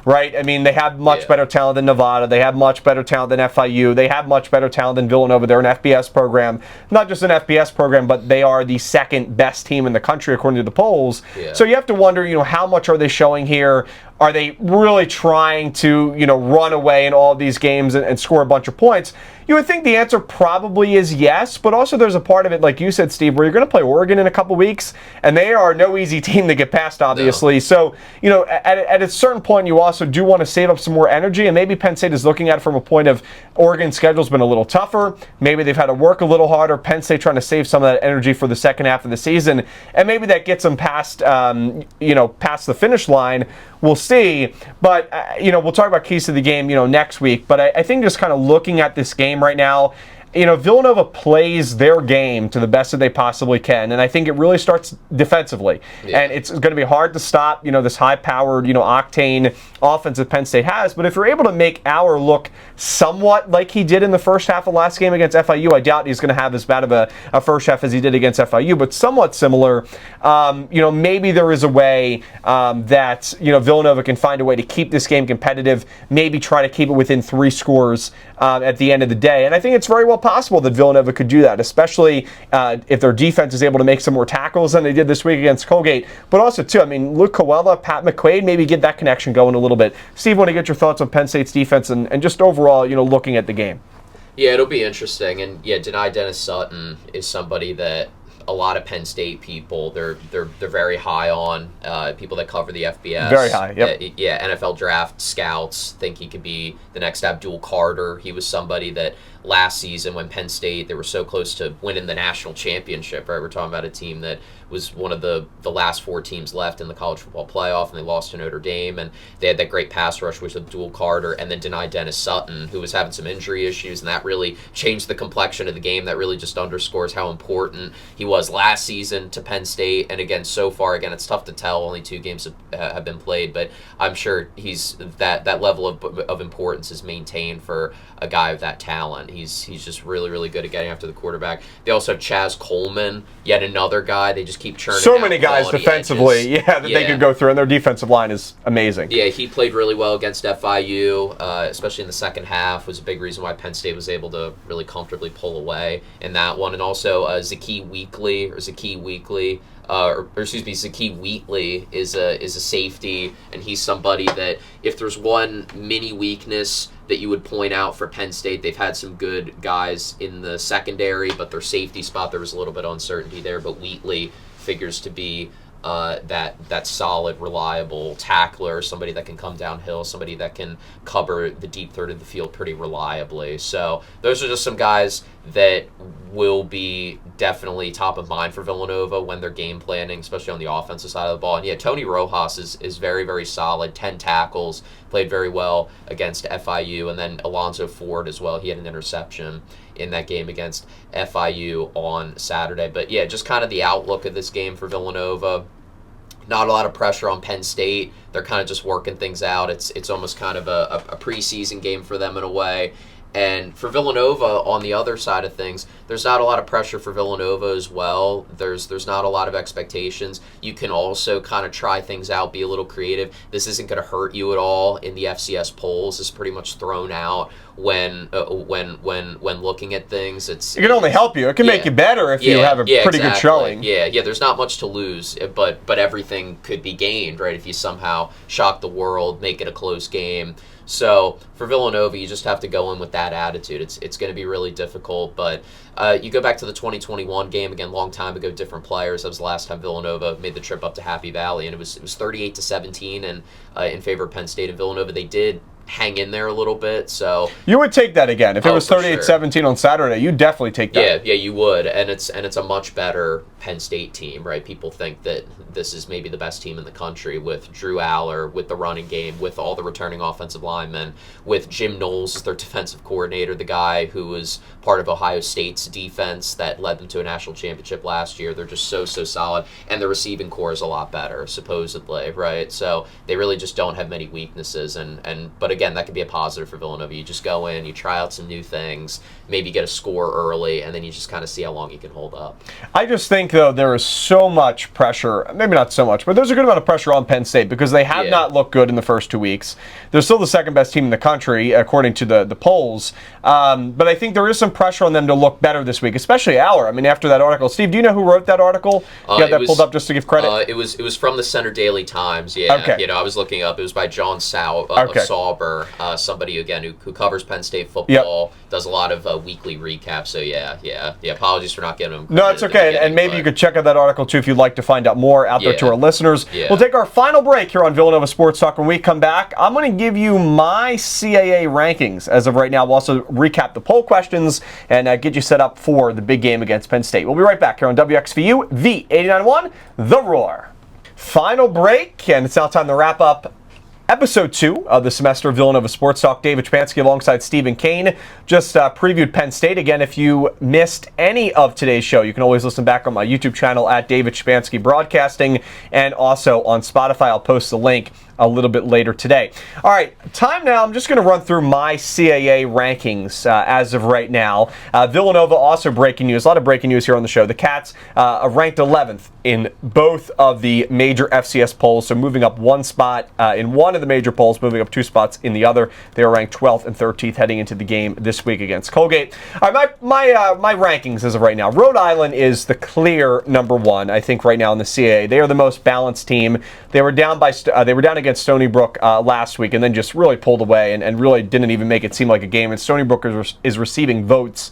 right? They have much better talent than Nevada. They have much better talent than FIU. They have much better talent than Villanova. They're an FBS program. Not just an FBS program, but they are the second best team in the country according to the polls. So you have to wonder, how much are they showing here? Are they really trying to, run away in all of these games and score a bunch of points? You would think the answer probably is yes, but also there's a part of it, like you said, Steve, where you're going to play Oregon in a couple weeks, and they are no easy team to get past, obviously. No. So, at a certain point, you also do want to save up some more energy, and maybe Penn State is looking at it from a point of Oregon's schedule's been a little tougher. Maybe they've had to work a little harder. Penn State trying to save some of that energy for the second half of the season, and maybe that gets them past, past the finish line. We'll see, but, we'll talk about keys to the game, next week. But I think just kind of looking at this game right now, Villanova plays their game to the best that they possibly can, and I think it really starts defensively. Yeah. And it's going to be hard to stop, this high-powered, octane offense that Penn State has. But if you're able to make Auer look somewhat like he did in the first half of last game against FIU, I doubt he's going to have as bad of a first half as he did against FIU, but somewhat similar. Maybe there is a way that Villanova can find a way to keep this game competitive, maybe try to keep it within 3 scores at the end of the day. And I think it's very well possible that Villanova could do that, especially if their defense is able to make some more tackles than they did this week against Colgate. But also, too, Luke Coella, Pat McQuaide, maybe get that connection going a little bit. Steve, want to get your thoughts on Penn State's defense and just overall, looking at the game? Yeah, it'll be interesting. And, Dennis Sutton is somebody that a lot of Penn State people, they're very high on. People that cover the FBS. Very high, yep. NFL draft scouts think he could be the next Abdul Carter. He was somebody that last season when Penn State, they were so close to winning the national championship, right? We're talking about a team that was one of the last 4 teams left in the college football playoff, and they lost to Notre Dame, and they had that great pass rush with Abdul Carter, and then denied Dennis Sutton, who was having some injury issues, and that really changed the complexion of the game. That really just underscores how important he was last season to Penn State, and again, so far, it's tough to tell, only 2 games have been played, but I'm sure he's that level of importance is maintained for a guy of that talent. He's just really, really good at getting after the quarterback. They also have Chaz Coleman, yet another guy. They just keep churning so out many guys defensively, they could go through, and their defensive line is amazing. Yeah, he played really well against FIU, especially in the second half. Was a big reason why Penn State was able to really comfortably pull away in that one. And also Zakie Wheatley is a safety, and he's somebody that if there's one mini weakness that you would point out for Penn State, they've had some good guys in the secondary, but their safety spot, there was a little bit of uncertainty there, but Wheatley figures to be that solid, reliable tackler, somebody that can come downhill, somebody that can cover the deep third of the field pretty reliably. So those are just some guys that will be definitely top of mind for Villanova when they're game planning, especially on the offensive side of the ball. And Tony Rojas is very, very solid, 10 tackles, played very well against FIU, and then Alonzo Ford as well. He had an interception in that game against FIU on Saturday. But just kind of the outlook of this game for Villanova. Not a lot of pressure on Penn State. They're kind of just working things out. It's almost kind of a preseason game for them in a way. And for Villanova, on the other side of things, there's not a lot of pressure for Villanova as well. There's not a lot of expectations. You can also kind of try things out, be a little creative. This isn't going to hurt you at all in the FCS polls. It's pretty much thrown out when looking at things. It can only help you. It can make you better if you have a pretty good showing. Yeah. There's not much to lose, but everything could be gained, right? If you somehow shock the world, make it a close game. So for Villanova, you just have to go in with that attitude. It's going to be really difficult, but you go back to the 2021 game, again, long time ago, different players. That was the last time Villanova made the trip up to Happy Valley, and it was 38-17 and in favor of Penn State. And Villanova, they did hang in there a little bit. So you would take that again if it was 38-17 on Saturday. You'd definitely take that. Yeah, you would, and it's a much better Penn State team, right? People think that this is maybe the best team in the country with Drew Aller, with the running game, with all the returning offensive linemen, with Jim Knowles as their defensive coordinator, the guy who was part of Ohio State's defense that led them to a national championship last year. They're just so solid, and the receiving core is a lot better, supposedly, right? So they really just don't have many weaknesses, but again, that could be a positive for Villanova. You just go in, you try out some new things, maybe get a score early, and then you just kind of see how long you can hold up. I just think, though, there is so much pressure, maybe not so much, but there's a good amount of pressure on Penn State because they have not looked good in the first 2 weeks. They're still the second best team in the country, according to the polls. But I think there is some pressure on them to look better this week, especially Aller. after that article. Steve, do you know who wrote that article? You got that pulled up just to give credit? It was from the Center Daily Times, yeah. Okay. I was looking up. It was by John Sauber, somebody, again, who covers Penn State football, does a lot of weekly recaps. So, yeah. Apologies for not getting them. No, it's okay. And maybe you could check out that article, too, if you'd like to find out more out there to our listeners. Yeah. We'll take our final break here on Villanova Sports Talk. When we come back, I'm going to give you my CAA rankings as of right now. We'll also recap the poll questions and get you set up for the big game against Penn State. We'll be right back here on WXVU, the 89.1, The Roar. Final break, and it's now time to wrap up Episode 2 of the semester of Villanova Sports Talk. David Szczepanski alongside Stephen Cain. Just previewed Penn State. Again, if you missed any of today's show, you can always listen back on my YouTube channel at David Szczepanski Broadcasting, and also on Spotify. I'll post the link a little bit later today. All right, time now. I'm just going to run through my CAA rankings as of right now. Villanova, also breaking news. A lot of breaking news here on the show. The Cats are ranked 11th in both of the major FCS polls, so moving up one spot in one of the major polls, moving up 2 spots in the other. They are ranked 12th and 13th heading into the game this week against Colgate. All right, my rankings as of right now. Rhode Island is the clear number 1, I think, right now in the CAA. They are the most balanced team. They were down against Stony Brook last week, and then just really pulled away and really didn't even make it seem like a game. And Stony Brook is receiving votes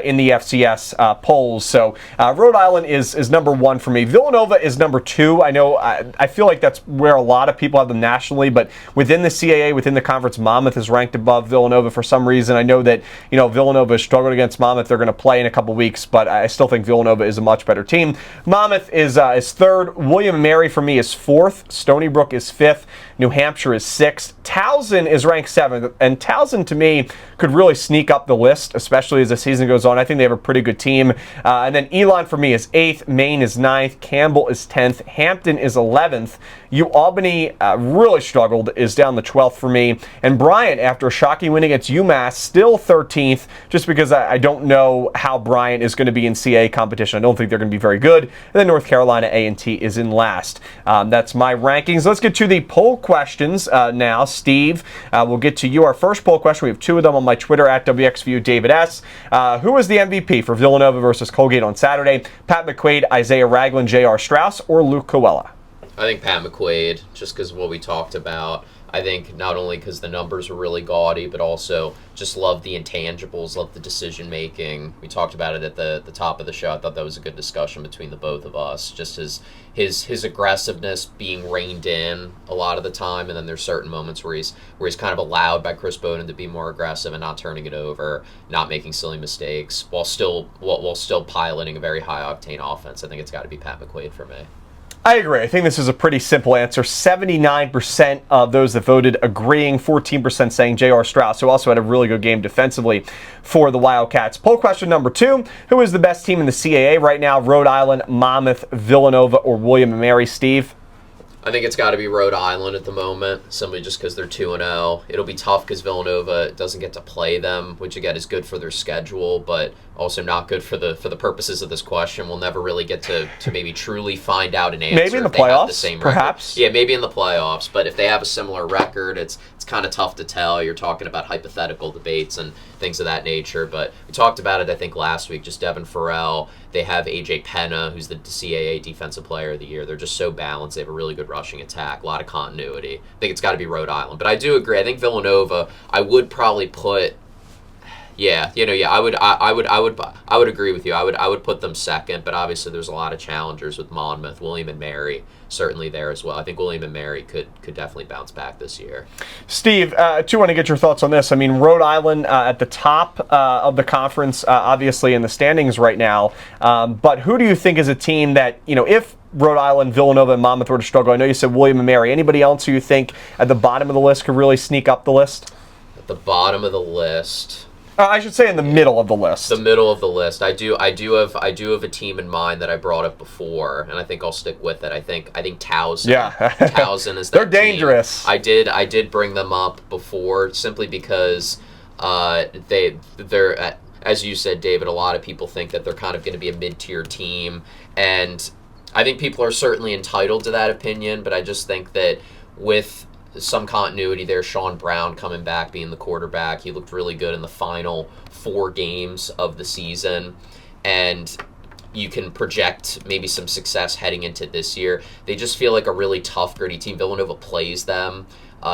in the FCS polls. So Rhode Island is number 1 for me. Villanova is number 2. I know I feel like that's where a lot of people have them nationally, but within the CAA, within the conference, Monmouth is ranked above Villanova for some reason. I know that Villanova has struggled against Monmouth. They're going to play in a couple weeks, but I still think Villanova is a much better team. Monmouth is 3rd. William and Mary for me is 4th. Stony Brook is 5th. New Hampshire is 6th. Towson is ranked 7th, and Towson to me could really sneak up the list, especially as the season goes on. I think they have a pretty good team. And then Elon for me is 8th. Maine is 9th. Campbell is 10th. Hampton is 11th. Albany really struggled, is down the 12th for me. And Bryant, after a shocking win against UMass, still 13th, just because I don't know how Bryant is going to be in CAA competition. I don't think they're going to be very good. And then North Carolina A&T is in last. That's my rankings. Let's get to the poll questions now. Steve, we'll get to you. Our first poll question, we have 2 of them on my Twitter at WXVU David S. Who is the MVP for Villanova versus Colgate on Saturday? Pat McQuaide, Isaiah Ragland, J.R. Strauss, or Luke Coella? I think Pat McQuaide, just because of what we talked about. I think not only because the numbers are really gaudy, but also just love the intangibles, love the decision making. We talked about it at the top of the show. I thought that was a good discussion between the both of us. Just his aggressiveness being reined in a lot of the time, and then there's certain moments where he's kind of allowed by Chris Bowden to be more aggressive and not turning it over, not making silly mistakes, while still piloting a very high octane offense. I think it's got to be Pat McQuaide for me. I agree. I think this is a pretty simple answer. 79% of those that voted agreeing, 14% saying J.R. Strauss, who also had a really good game defensively for the Wildcats. Poll question number 2, who is the best team in the CAA right now? Rhode Island, Monmouth, Villanova, or William & Mary? Steve? I think it's got to be Rhode Island at the moment, simply just because they're 2-0. It'll be tough because Villanova doesn't get to play them, which again is good for their schedule, but also not good for the purposes of this question. We'll never really get to maybe truly find out an answer. Maybe in the playoffs, perhaps. Yeah, maybe in the playoffs, but if they have a similar record, it's kind of tough to tell. You're talking about hypothetical debates and things of that nature, but we talked about it, I think, last week. Just Devin Farrell. They have A.J. Penna, who's the CAA Defensive Player of the Year. They're just so balanced. They have a really good rushing attack, a lot of continuity. I think it's got to be Rhode Island. But I do agree. I think Villanova, I would probably put, I would agree with you. I would put them second, but obviously there's a lot of challengers with Monmouth, William and Mary, certainly there as well. I think William and Mary could definitely bounce back this year. Steve, too, want to get your thoughts on this. I mean, Rhode Island at the top of the conference, obviously in the standings right now. But who do you think is a team that, if Rhode Island, Villanova, and Monmouth were to struggle? I know you said William and Mary. Anybody else who you think at the bottom of the list could really sneak up the list? At the bottom of the list. I should say in the middle of the list. The middle of the list. I do have a team in mind that I brought up before, and I think I'll stick with it. I think Towson. Yeah. Towson is that They're dangerous. Team. I did bring them up before simply because they're as you said, David, a lot of people think that they're kind of going to be a mid-tier team, and I think people are certainly entitled to that opinion, but I just think that with some continuity there, Sean Brown coming back, being the quarterback, he looked really good in the final 4 games of the season, and you can project maybe some success heading into this year. They just feel like a really tough, gritty team. Villanova plays them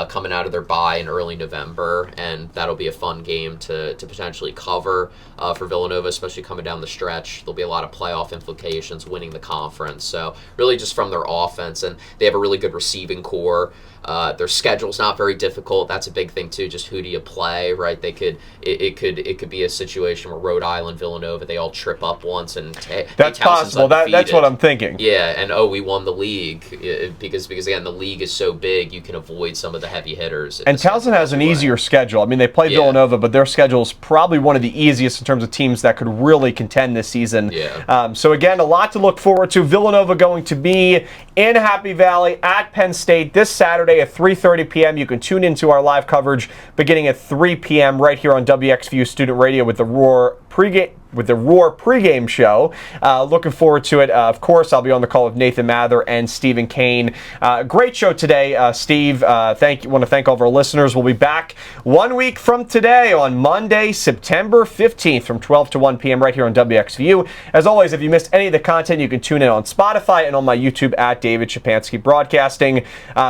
coming out of their bye in early November, and that'll be a fun game to potentially cover for Villanova, especially coming down the stretch. There'll be a lot of playoff implications, winning the conference. So really just from their offense, and they have a really good receiving core. Their schedule's not very difficult. That's a big thing too. Just who do you play, right? It could be a situation where Rhode Island, Villanova, they all trip up once, and that's possible. That's what I'm thinking. Yeah, and we won the league because again the league is so big. You can avoid some of of the heavy hitters. And Towson has an easier schedule. I mean, they play Villanova, but their schedule is probably one of the easiest in terms of teams that could really contend this season. Yeah. So again, a lot to look forward to. Villanova going to be in Happy Valley at Penn State this Saturday at 3:30 p.m. You can tune into our live coverage beginning at 3 p.m. right here on WXVU Student Radio with the Roar pregame show. Looking forward to it. Of course, I'll be on the call with Nathan Mather and Stephen Cain. Great show today, Steve. Want to thank all of our listeners. We'll be back 1 week from today on Monday, September 15th from 12 to 1 p.m. right here on WXVU. As always, if you missed any of the content, you can tune in on Spotify and on my YouTube at David Szczepanski Broadcasting.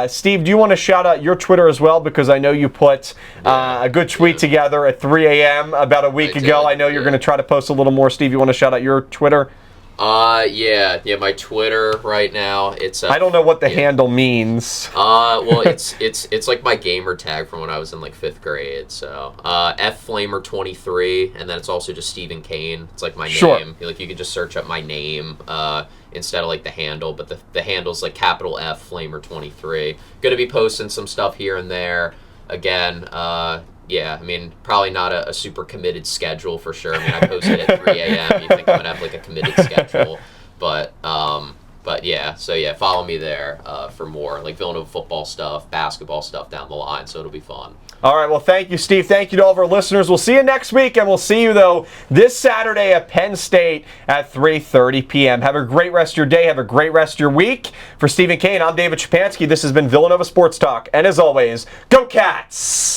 Steve, do you want to shout out your Twitter as well? Because I know you put a good tweet together at 3 a.m. about a week ago. I know you're going to try to post a little more. Steve, you want to shout out your Twitter? My Twitter right now, it's I don't know what the handle means. Well, it's like my gamer tag from when I was in like 5th grade. So FFlamer23, and then it's also just Stephen Cain. It's like my name. Like you could just search up my name instead of like the handle, but the handle's like capital F Flamer23. Gonna be posting some stuff here and there. Again, I mean, probably not a super committed schedule for sure. I mean, I posted at 3 a.m. You think I'm gonna have like a committed schedule, but yeah. So yeah, follow me there for more like Villanova football stuff, basketball stuff down the line. So it'll be fun. All right, well, thank you, Steve. Thank you to all of our listeners. We'll see you next week, and we'll see you, though, this Saturday at Penn State at 3:30 p.m. Have a great rest of your day. Have a great rest of your week. For Stephen Cain, I'm David Szczepanski. This has been Villanova Sports Talk, and as always, go Cats!